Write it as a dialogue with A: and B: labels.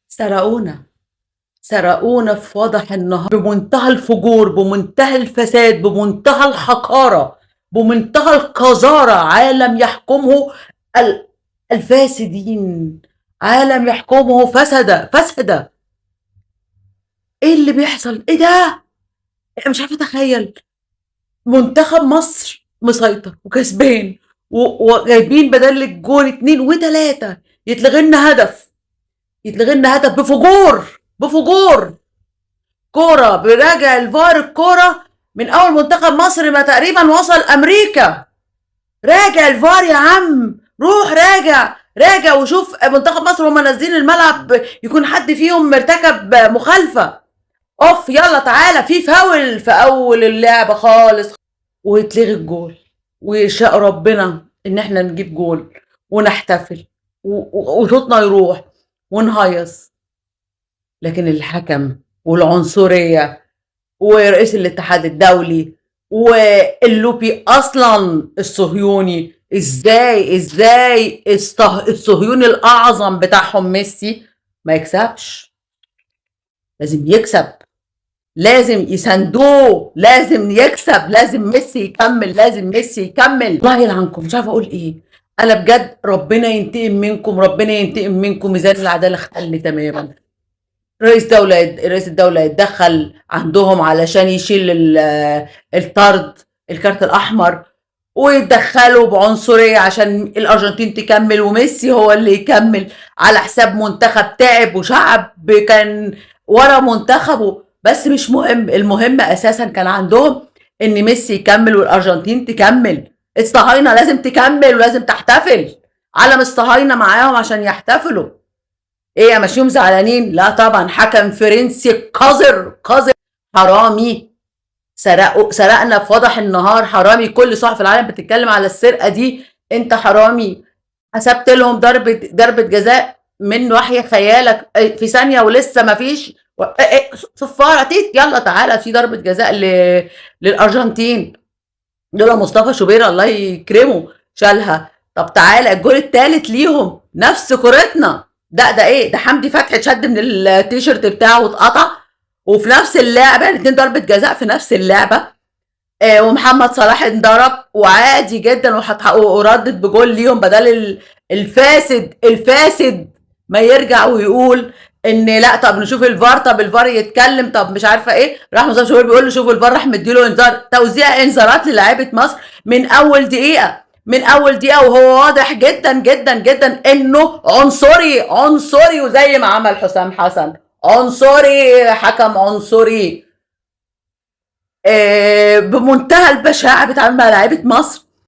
A: سرقونا، سرقونا في وضح النهار بمنتهى الفجور، بمنتهى الفساد، بمنتهى الحقارة، بمنتهى القذارة. عالم يحكمه الفاسدين، عالم يحكمه فسد. ايه اللي بيحصل؟ ايه ده؟ أنا مش عارفة اتخيل. منتخب مصر مسيطر وكسبان وجايبين بدل الجون 2 و3، يتلغي لنا هدف، يتلغي لنا هدف بفجور. كوره براجع الفار، الكوره من اول منتخب مصر ما تقريبا وصل امريكا. راجع الفار يا عم، روح راجع وشوف منتخب مصر وهم نازلين الملعب يكون حد فيهم مرتكب مخالفه. اوف، يلا تعالى، في فاول في اول اللعبه خالص ويتلغي الجول، ويشاء ربنا ان احنا نجيب جول ونحتفل وصوتنا يروح ونهيص. لكن الحكم والعنصرية ورئيس الاتحاد الدولي واللوبي اصلا الصهيوني، ازاي الصهيوني الاعظم بتاعهم ميسي ما يكسبش؟ لازم يكسب، لازم يساندوه، لازم يكسب، لازم ميسي يكمل، لازم ميسي يكمل. الله يلعنكم، مش عارفه اقول ايه. انا بجد ربنا ينتقم منكم، ربنا ينتقم منكم. ميزان العداله اختل تماما. رئيس الدوله يتدخل عندهم علشان يشيل الطرد، الكارت الاحمر، ويتدخلوا بعنصريه عشان الارجنتين تكمل وميسي هو اللي يكمل على حساب منتخب تعب وشعب كان ورا منتخبه. بس مش مهم، المهم اساسا كان عندهم ان ميسي يكمل والارجنتين تكمل. الصهاينه لازم تكمل ولازم تحتفل، علم الصهاينه معاهم عشان يحتفلوا. ايه ماشيهم زعلانين؟ لا طبعا. حكم فرنسي قذر حرامي، سرقنا في وضح النهار، حرامي. كل صحف العالم بتتكلم على السرقه دي. انت حرامي. حسبت لهم ضربه جزاء من وحي خيالك في ثانيه ولسه ما فيش صفاره تيت، يلا تعالى في ضربه جزاء للارجنتين. دول مصطفى شوبير الله يكرمه شالها. طب تعالى الجول الثالث ليهم نفس كورتنا. ده ايه ده؟ حمدي فتحي اتشد من التيشيرت بتاعه واتقطع، وفي نفس اللعبه الاثنين ضربه جزاء في نفس اللعبه. ومحمد صلاح انضرب وعادي جدا وردت بجول ليهم بدل الفاسد ما يرجع ويقول ان لا طب نشوف الفار، طب الفار يتكلم، طب مش عارفه ايه. راح مصطفى شوبير بيقول له شوف الفار، راح مديله انذار، توزيع انذارات للاعيبه مصر من اول دقيقه، من اول دقيقه. وهو واضح جدا انه عنصري وزي ما عمل حسام حسن عنصري، حكم عنصري. بمنتهى البشاعه بيتعامل مع لعيبه مصر.